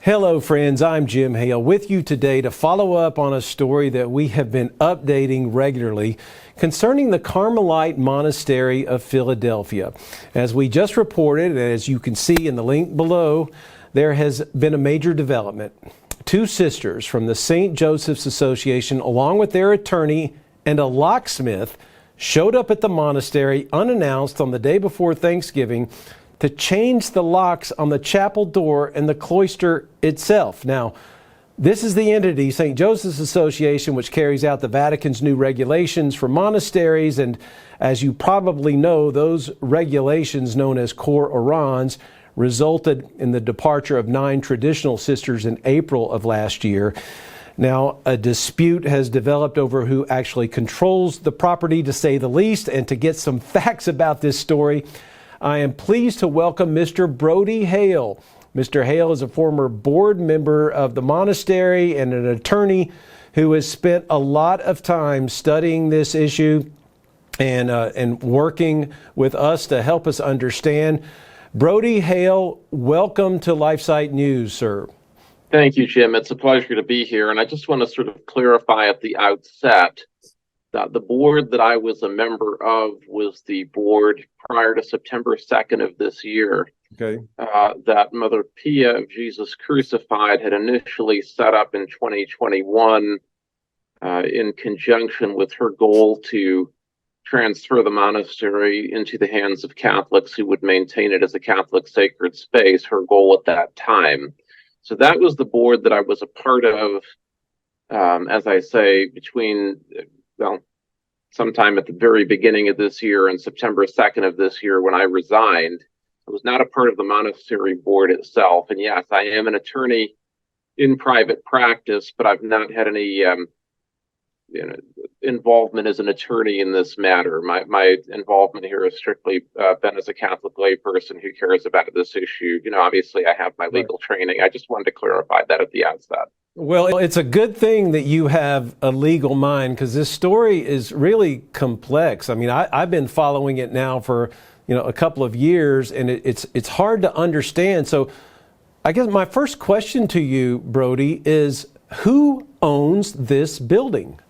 Hello friends, I'm Jim Hale with you today to follow up on a story that we have been updating regularly concerning the Carmelite Monastery of Philadelphia. As we just reported, and as you can see in the link below, there has been a major development. Two sisters from the St. Joseph's Association, along with their attorney and a locksmith, showed up at the monastery unannounced on the day before Thanksgiving to change the locks on the chapel door and the cloister itself. Now, this is the entity, St. Joseph's Association, which carries out the Vatican's new regulations for monasteries. And as you probably know, those regulations, known as Cor Orans, resulted in the departure of 9 traditional sisters in April of last year. Now, a dispute has developed over who actually controls the property, to say the least. And to get some facts about this story, I am pleased to welcome Mr. Brody Hale. Mr. Hale is a former board member of the monastery and an attorney who has spent a lot of time studying this issue and working with us to help us understand. Brody Hale, welcome to LifeSiteNews, sir. Thank you, Jim. It's a pleasure to be here. And I just want to sort of clarify at the outset that the board that I was a member of was the board prior to September 2nd of this year. Okay. That Mother Pia of Jesus Crucified had initially set up in 2021 in conjunction with her goal to transfer the monastery into the hands of Catholics who would maintain it as a Catholic sacred space, her goal at that time. So that was the board that I was a part of, as I say, between sometime at the very beginning of this year and September 2nd of this year when I resigned. I was not a part of the monastery board itself. And yes, I am an attorney in private practice, but I've not had any involvement as an attorney in this matter. My involvement here has strictly been as a Catholic layperson who cares about this issue. Obviously I have my legal training. I just wanted to clarify that at the outset. Well, it's a good thing that you have a legal mind, because this story is really complex. I mean, I've been following it now for a couple of years, and it's hard to understand. So I guess my first question to you, Brody, is who owns this building?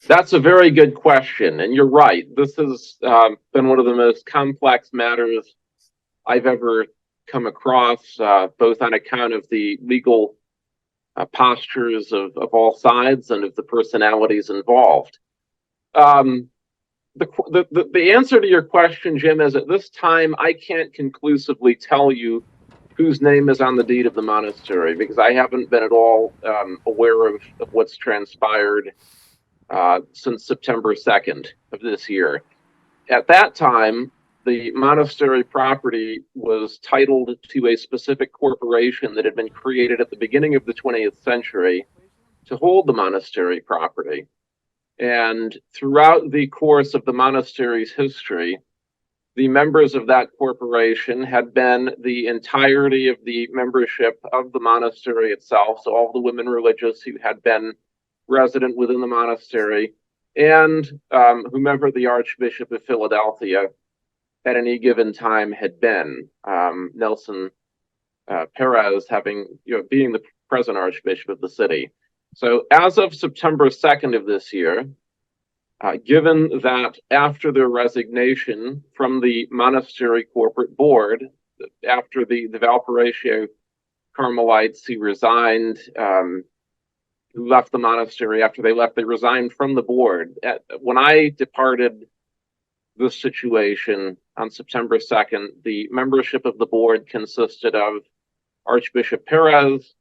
That's a very good question, and you're right. This has been one of the most complex matters I've ever come across, both on account of the legal postures of all sides and of the personalities involved. The answer to your question, Jim, is at this time I can't conclusively tell you whose name is on the deed of the monastery, because I haven't been at all aware of what's transpired since September 2nd of this year. At that time, the monastery property was titled to a specific corporation that had been created at the beginning of the 20th century to hold the monastery property. And throughout the course of the monastery's history, the members of that corporation had been the entirety of the membership of the monastery itself, so all the women religious who had been resident within the monastery, and whomever the Archbishop of Philadelphia at any given time had been, Nelson Perez being the present Archbishop of the city. So as of September 2nd of this year, given that after their resignation from the monastery corporate board, after the Valparaiso Carmelites who resigned, who left the monastery after they left, they resigned from the board. When I departed this situation on September 2nd, the membership of the board consisted of Archbishop Perez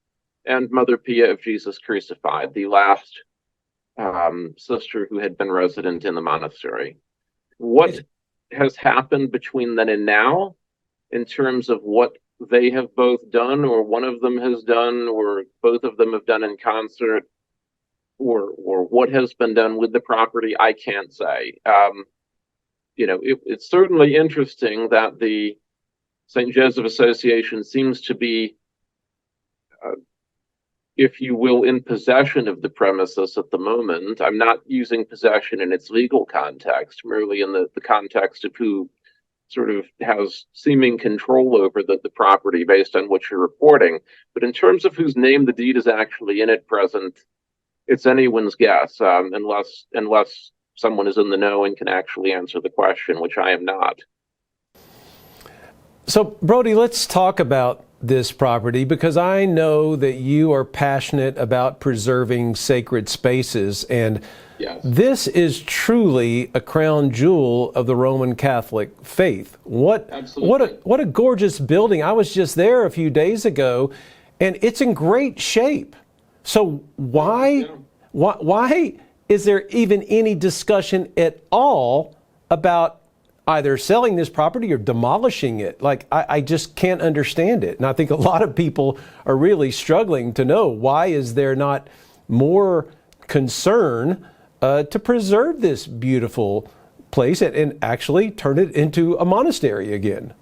and Mother Pia of Jesus Crucified, the last sister who had been resident in the monastery. What has happened between then and now in terms of what they have both done, or one of them has done, or both of them have done in concert, or what has been done with the property, I can't say. It's certainly interesting that the St. Joseph Association seems to be, if you will, in possession of the premises at the moment. I'm not using possession in its legal context, merely in the context of who sort of has seeming control over the property based on what you're reporting. But in terms of whose name the deed is actually in at present, it's anyone's guess, unless someone is in the know and can actually answer the question, which I am not. So, Brody, let's talk about this property, because I know that you are passionate about preserving sacred spaces, and Yes. this is truly a crown jewel of the Roman Catholic faith. What a gorgeous building. I was just there a few days ago, and it's in great shape. So why is there even any discussion at all about either selling this property or demolishing it? Like, I just can't understand it. And I think a lot of people are really struggling to know, why is there not more concern to preserve this beautiful place and actually turn it into a monastery again?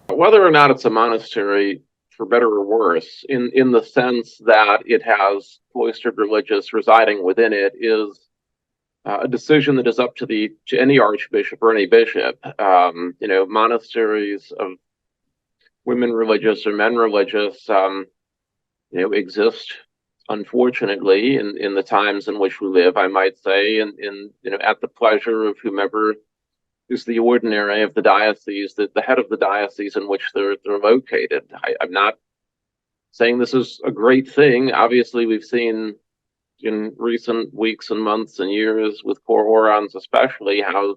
Whether or not it's a monastery, for better or worse, in the sense that it has cloistered religious residing within it, is a decision that is up to any archbishop or any bishop. Monasteries of women religious or men religious, exist, unfortunately, in the times in which we live, I might say, and at the pleasure of whomever is the ordinary of the diocese, the head of the diocese in which they're located. I'm not saying this is a great thing. Obviously, we've seen in recent weeks and months and years, with Cor Orans especially, how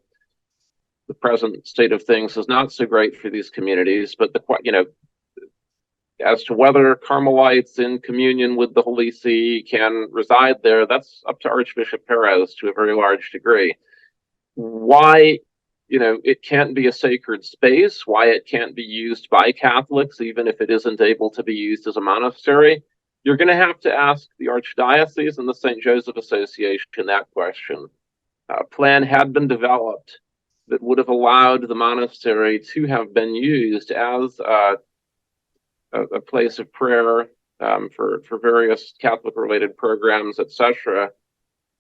the present state of things is not so great for these communities. But as to whether Carmelites in communion with the Holy See can reside there, that's up to Archbishop Perez to a very large degree. Why, it can't be a sacred space, why it can't be used by Catholics, even if it isn't able to be used as a monastery, you're going to have to ask the Archdiocese and the St. Joseph Association that question. A plan had been developed that would have allowed the monastery to have been used as a place of prayer for various Catholic-related programs, etc.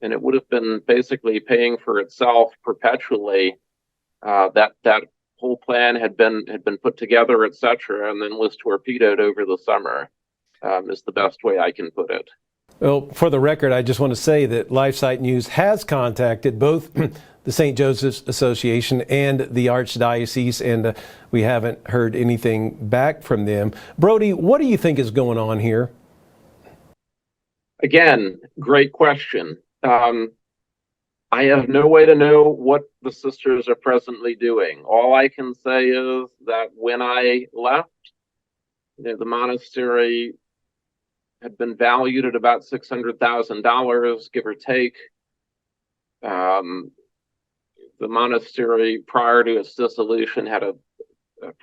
And it would have been basically paying for itself perpetually. That whole plan had been put together, etc., and then was torpedoed over the summer. Is the best way I can put it. Well, for the record, I just want to say that LifeSiteNews has contacted both the St. Joseph's Association and the Archdiocese, and we haven't heard anything back from them. Brody, what do you think is going on here? Again, great question. I have no way to know what the sisters are presently doing. All I can say is that when I left, the monastery had been valued at about $600,000, give or take. The monastery, prior to its dissolution, had a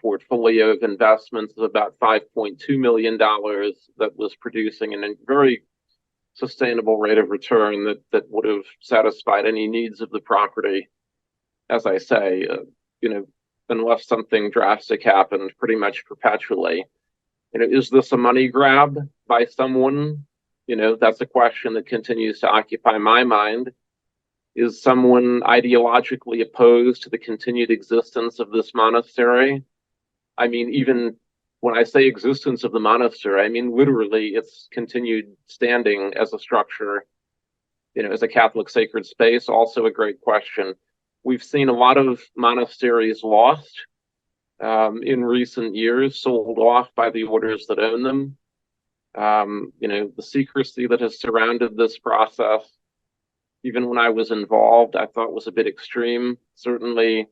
portfolio of investments of about $5.2 million that was producing a very sustainable rate of return that would have satisfied any needs of the property. As I say, unless something drastic happened, pretty much perpetually. Is this a money grab by someone? That's a question that continues to occupy my mind. Is someone ideologically opposed to the continued existence of this monastery? I mean, even when I say existence of the monastery, I mean literally its continued standing as a structure, as a Catholic sacred space. Also a great question. We've seen a lot of monasteries lost in recent years, sold off by the orders that own them. The secrecy that has surrounded this process, even when I was involved, I thought was a bit extreme. Certainly, I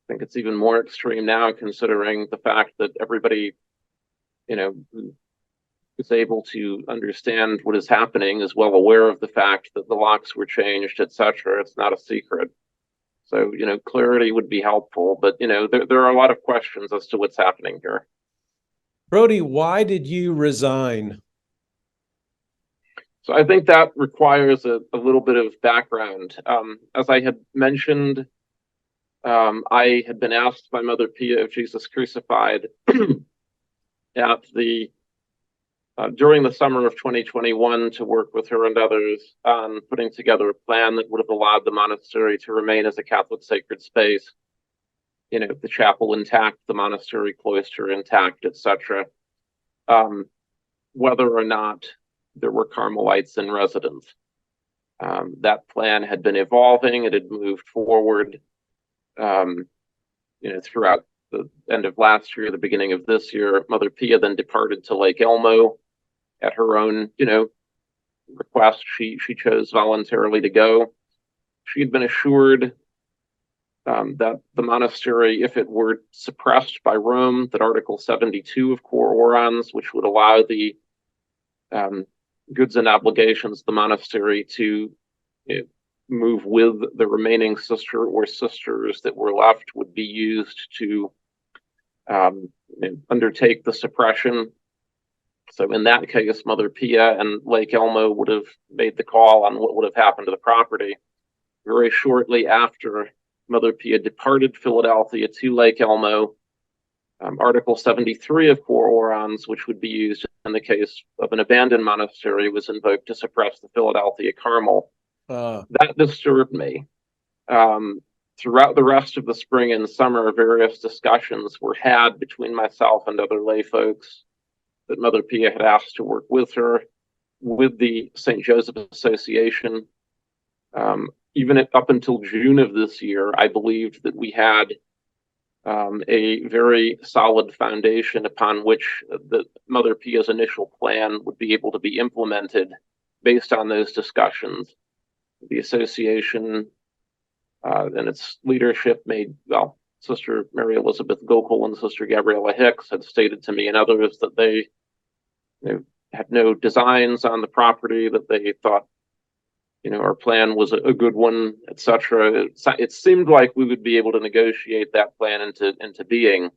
think it's even more extreme now, considering the fact that everybody, who is able to understand what is happening is well aware of the fact that the locks were changed, etc. It's not a secret. So, clarity would be helpful, but, there are a lot of questions as to what's happening here. Brody, why did you resign? So I think that requires a little bit of background. As I had mentioned, I had been asked by Mother Pia of Jesus Crucified during the summer of 2021 to work with her and others on putting together a plan that would have allowed the monastery to remain as a Catholic sacred space. the chapel intact, the monastery cloister intact, etc. Whether or not there were Carmelites in residence. That plan had been evolving. It had moved forward, throughout the end of last year, the beginning of this year. Mother Pia then departed to Lake Elmo at her own, request. She chose voluntarily to go. She had been assured that the monastery, if it were suppressed by Rome, that Article 72 of Cor Orans, which would allow the goods and obligations of the monastery to move with the remaining sister or sisters that were left, would be used to undertake the suppression. So in that case, Mother Pia and Lake Elmo would have made the call on what would have happened to the property. Very shortly after Mother Pia departed Philadelphia to Lake Elmo, Article 73 of Cor Orans, which would be used in the case of an abandoned monastery, was invoked to suppress the Philadelphia Carmel. That disturbed me. Throughout the rest of the spring and summer, various discussions were had between myself and other lay folks that Mother Pia had asked to work with her, with the St. Joseph Association. Even up until June of this year, I believed that we had a very solid foundation upon which the Mother Pia's initial plan would be able to be implemented based on those discussions. The association and its leadership Sister Mary Elizabeth Gokul and Sister Gabriella Hicks had stated to me and others that they had no designs on the property, that they thought our plan was a good one, etc. It seemed like we would be able to negotiate that plan into being.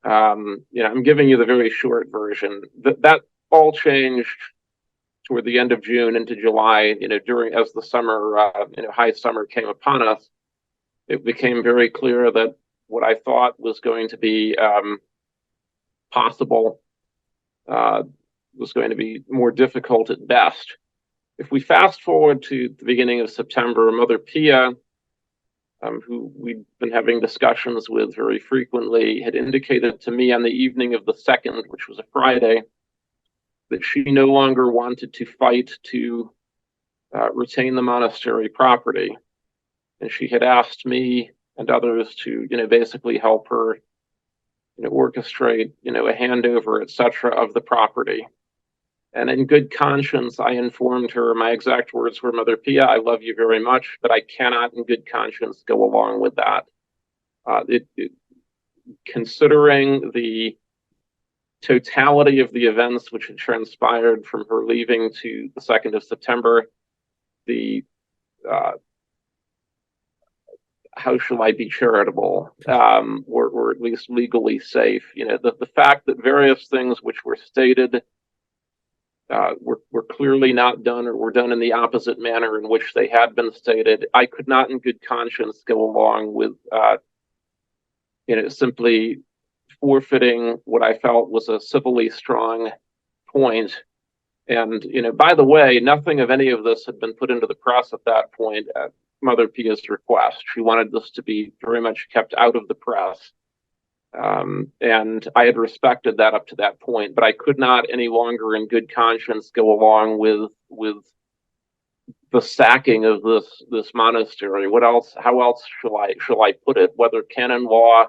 I'm giving you the very short version. That all changed toward the end of June into July. As the summer, high summer came upon us, it became very clear that what I thought was going to be possible was going to be more difficult at best. If we fast forward to the beginning of September, Mother Pia, who we'd been having discussions with very frequently, had indicated to me on the evening of the 2nd, which was a Friday, that she no longer wanted to fight to retain the monastery property. And she had asked me and others to, basically help her, orchestrate, a handover, etc., of the property. And in good conscience, I informed her, my exact words were, Mother Pia, I love you very much, but I cannot in good conscience go along with that. Considering the totality of the events which had transpired from her leaving to the 2nd of September, how shall I be charitable, or at least legally safe? The fact that various things which were stated were clearly not done, or were done in the opposite manner in which they had been stated. I could not in good conscience go along with simply forfeiting what I felt was a civilly strong point. And by the way, nothing of any of this had been put into the press at that point at Mother Pia's request. She wanted this to be very much kept out of the press. And I had respected that up to that point, but I could not any longer in good conscience go along with the sacking of this monastery. How else shall I put it? Whether canon law,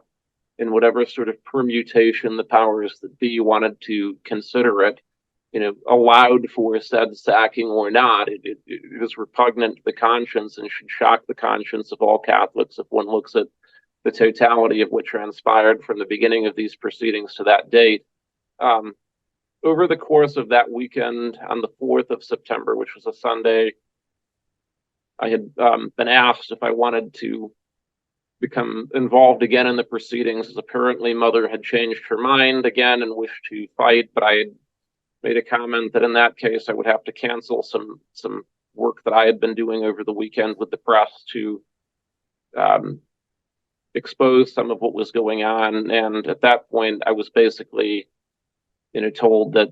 in whatever sort of permutation the powers that be wanted to consider it, allowed for said sacking or not, it is repugnant to the conscience and should shock the conscience of all Catholics if one looks at the totality of what transpired from the beginning of these proceedings to that date. Over the course of that weekend, on the 4th of September, which was a Sunday, I had been asked if I wanted to become involved again in the proceedings, as apparently Mother had changed her mind again and wished to fight, but I had made a comment that in that case I would have to cancel some work that I had been doing over the weekend with the press to expose some of what was going on. And at that point, I was basically, told that,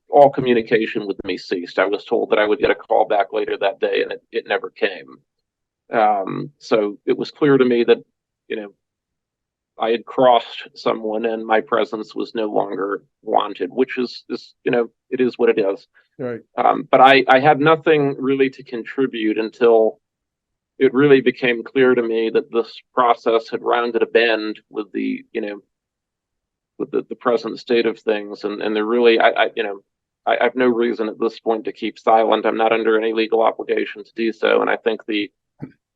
all communication with me ceased. I was told that I would get a call back later that day, and it never came. So it was clear to me that I had crossed someone and my presence was no longer wanted, which is it is what it is. Right. But I had nothing really to contribute until it really became clear to me that this process had rounded a bend with the present state of things, and there really I have no reason at this point to keep silent. I'm not under any legal obligation to do so, and I think the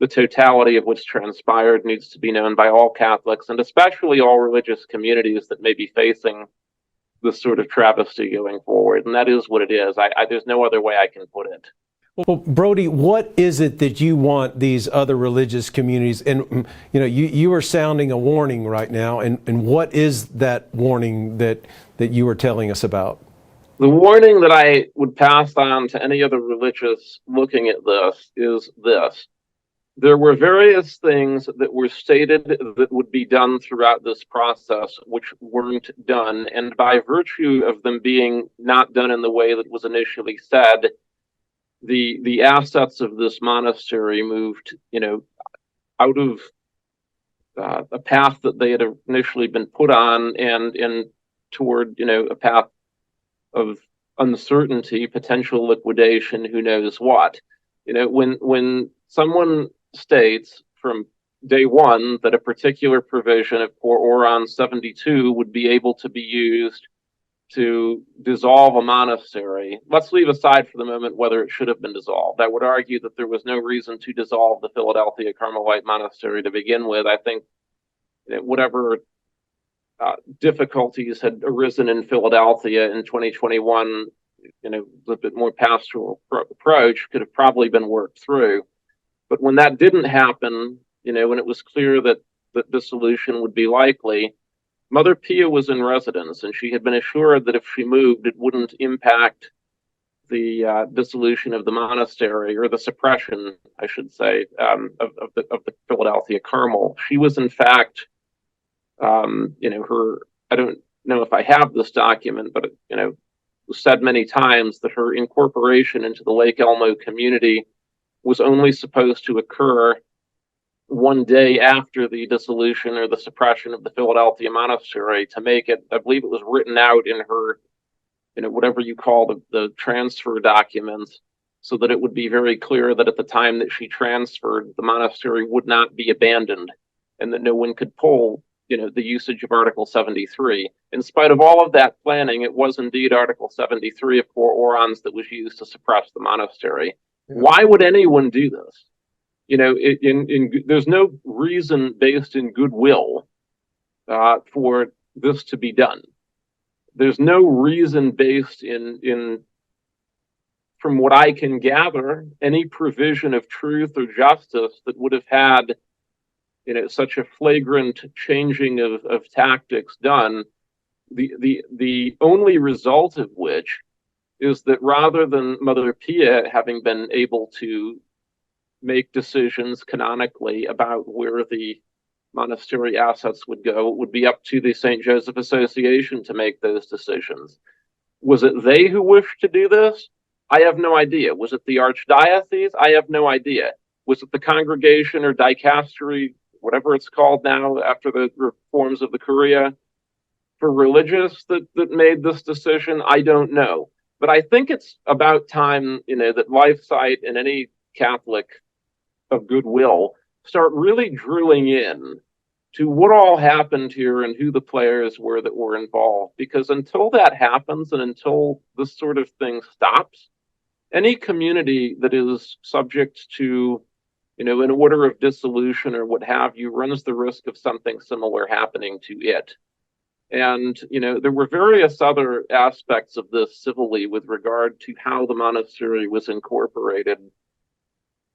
totality of what's transpired needs to be known by all Catholics, and especially all religious communities that may be facing this sort of travesty going forward. And that is what it is. There's no other way I can put it. Well, Brody, what is it that you want these other religious communities, and you are sounding a warning right now, and what is that warning that you are telling us about? The warning that I would pass on to any other religious looking at this is this. There were various things that were stated that would be done throughout this process, which weren't done. And by virtue of them being not done in the way that was initially said, the assets of this monastery moved, out of a path that they had initially been put on, and toward, a path of uncertainty, potential liquidation, who knows what. When someone states from day one that a particular provision of Port Oron 72 would be able to be used to dissolve a monastery, let's leave aside for the moment whether it should have been dissolved. I would argue that there was no reason to dissolve the Philadelphia Carmelite monastery to begin with. I think whatever difficulties had arisen in Philadelphia in 2021, a bit more pastoral approach could have probably been worked through. But when that didn't happen, when it was clear that the solution would be likely, Mother Pia was in residence, and she had been assured that if she moved, it wouldn't impact the dissolution of the monastery, or the suppression, I should say, of the Philadelphia Carmel. She was, in fact, her. I don't know if I have this document, but it was said many times that her incorporation into the Lake Elmo community was only supposed to occur one day after the dissolution or the suppression of the Philadelphia monastery, to make it, I believe it was written out in her, whatever you call the transfer documents, so that it would be very clear that at the time that she transferred, the monastery would not be abandoned, and that no one could pull, the usage of Article 73. In spite of all of that planning, it was indeed Article 73 of Port Orons that was used to suppress the monastery. Yeah. Why would anyone do this? There's no reason based in goodwill for this to be done. There's no reason based in, from what I can gather, any provision of truth or justice that would have had, such a flagrant changing of tactics done. The only result of which is that rather than Mother Pia having been able to make decisions canonically about where the monastery assets would go, it would be up to the St. Joseph Association to make those decisions. Was it they who wished to do this? I have no idea. Was it the Archdiocese? I have no idea. Was it the congregation or dicastery, whatever it's called now after the reforms of the Curia for religious, that made this decision? I don't know. But I think it's about time, that LifeSite and any Catholic of goodwill start really drilling in to what all happened here and who the players were that were involved. Because until that happens, and until this sort of thing stops, any community that is subject to, an order of dissolution or what have you, runs the risk of something similar happening to it. And, there were various other aspects of this civilly with regard to how the monastery was incorporated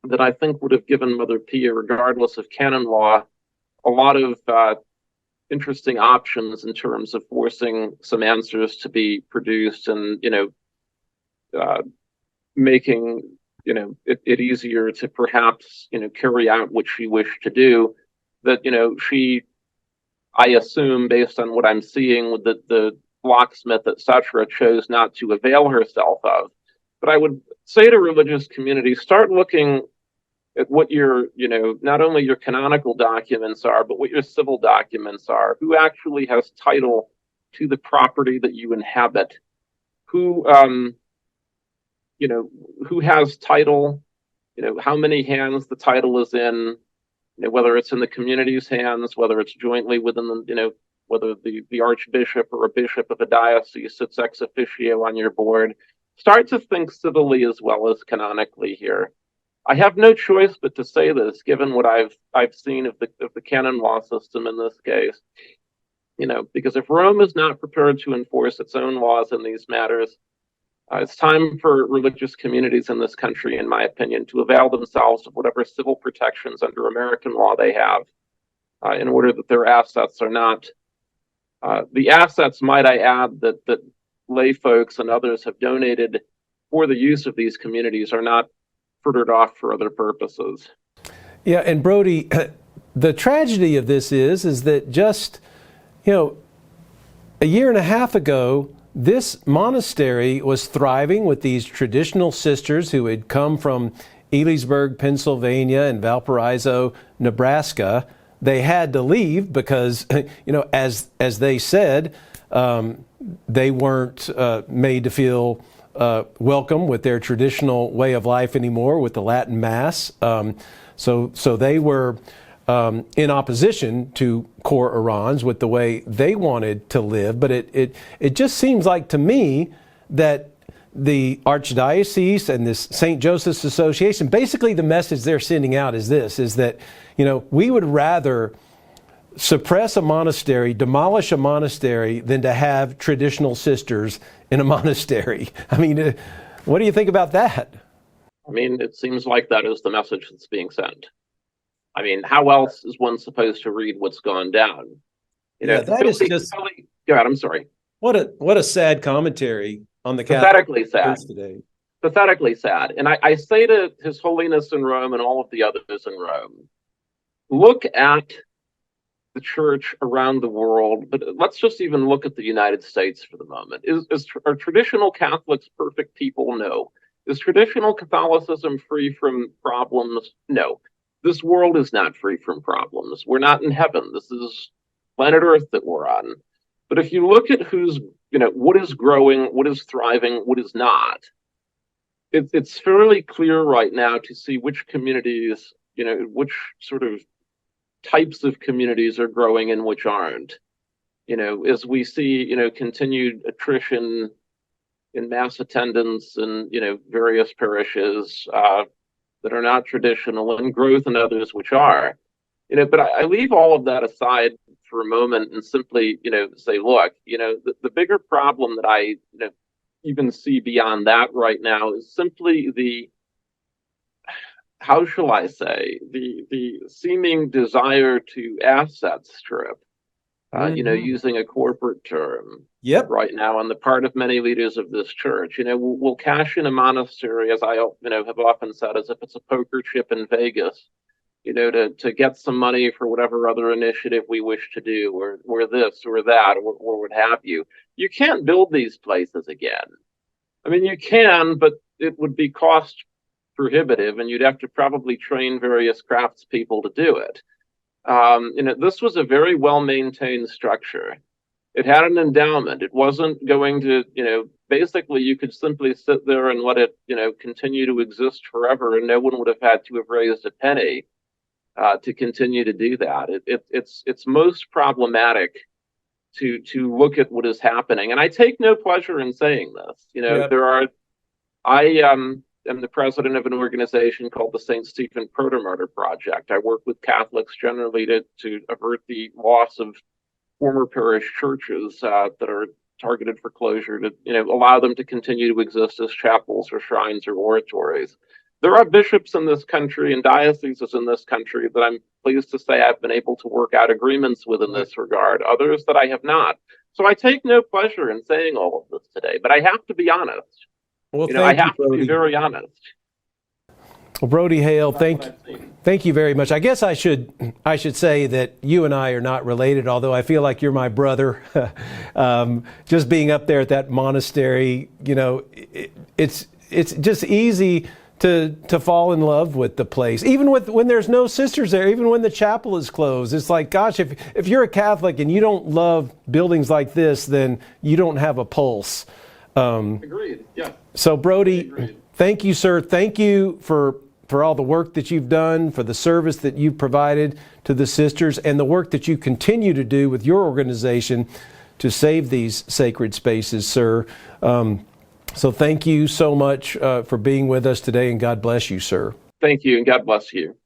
that I think would have given Mother Pia, regardless of canon law, a lot of interesting options in terms of forcing some answers to be produced, and making it easier to perhaps carry out what she wished to do. That she, I assume, based on what I'm seeing with the locksmith, etc., chose not to avail herself of. But I would say to religious communities, start looking at what your, not only your canonical documents are, but what your civil documents are, who actually has title to the property that you inhabit, who, who has title, how many hands the title is in, whether it's in the community's hands, whether it's jointly within the, whether the archbishop or a bishop of a diocese sits ex officio on your board. Start to think civilly as well as canonically here. I have no choice but to say this, given what I've seen of the canon law system in this case. Because if Rome is not prepared to enforce its own laws in these matters, it's time for religious communities in this country, in my opinion, to avail themselves of whatever civil protections under American law they have, in order that their assets are not the assets, might I add, that lay folks and others have donated for the use of these communities are not frittered off for other purposes. Yeah, and Brody, the tragedy of this is that just, a year and a half ago, this monastery was thriving with these traditional sisters who had come from Elysburg, Pennsylvania, and Valparaiso, Nebraska. They had to leave because, as they said, they weren't made to feel welcome with their traditional way of life anymore, with the Latin Mass. So they were in opposition to Cor Orans with the way they wanted to live. But it just seems like to me that the Archdiocese and this St. Joseph's Association, basically the message they're sending out is this, is that, we would rather suppress a monastery, demolish a monastery, than to have traditional sisters in a monastery. I mean, what do you think about that? I mean, it seems like that is the message that's being sent. I mean, how else is one supposed to read what's gone down? That is just. Go ahead. I'm sorry. What a sad commentary on the pathetically sad today. Pathetically sad. And I say to His Holiness in Rome and all of the others in Rome, look at the church around the world, but let's just even look at the United States for the moment. Are traditional Catholics perfect people? No. Is traditional Catholicism free from problems? No. This world is not free from problems. We're not in heaven. This is planet Earth that we're on. But if you look at what is growing, what is thriving, what is not, it's fairly clear right now to see which communities, which sort of types of communities are growing and which aren't. As we see, continued attrition in mass attendance in, various parishes that are not traditional, and growth in others which are. But I leave all of that aside for a moment and simply, say, look, the bigger problem that I, even see beyond that right now is simply how shall I say, the seeming desire to asset strip, using a corporate term. Yep. Right now on the part of many leaders of this church. We'll cash in a monastery, as I have often said, as if it's a poker chip in Vegas, to get some money for whatever other initiative we wish to do, or this or that, or what have you. You can't build these places again. I mean, you can, but it would be cost prohibitive, and you'd have to probably train various craftspeople to do it. This was a very well-maintained structure. It had an endowment. It wasn't going to, basically you could simply sit there and let it, continue to exist forever, and no one would have had to have raised a penny to continue to do that. It's most problematic to look at what is happening. And I take no pleasure in saying this. Yep. I am the president of an organization called the St. Stephen Protomartyr Project. I work with Catholics generally to avert the loss of former parish churches that are targeted for closure, to allow them to continue to exist as chapels or shrines or oratories. There are bishops in this country and dioceses in this country that I'm pleased to say I've been able to work out agreements with in this regard, others that I have not. So I take no pleasure in saying all of this today, but I have to be honest. Well, I have to be very honest. Well, Brody Hale, thank you very much. I guess I should say that you and I are not related, although I feel like you're my brother. Just being up there at that monastery, it's just easy to fall in love with the place, even when there's no sisters there, even when the chapel is closed. It's like, gosh, if you're a Catholic and you don't love buildings like this, then you don't have a pulse. Agreed. Yeah. So Brody, Agreed. Thank you, sir. Thank you for all the work that you've done, for the service that you've provided to the sisters, and the work that you continue to do with your organization to save these sacred spaces, sir. So thank you so much for being with us today, and God bless you, sir. Thank you, and God bless you.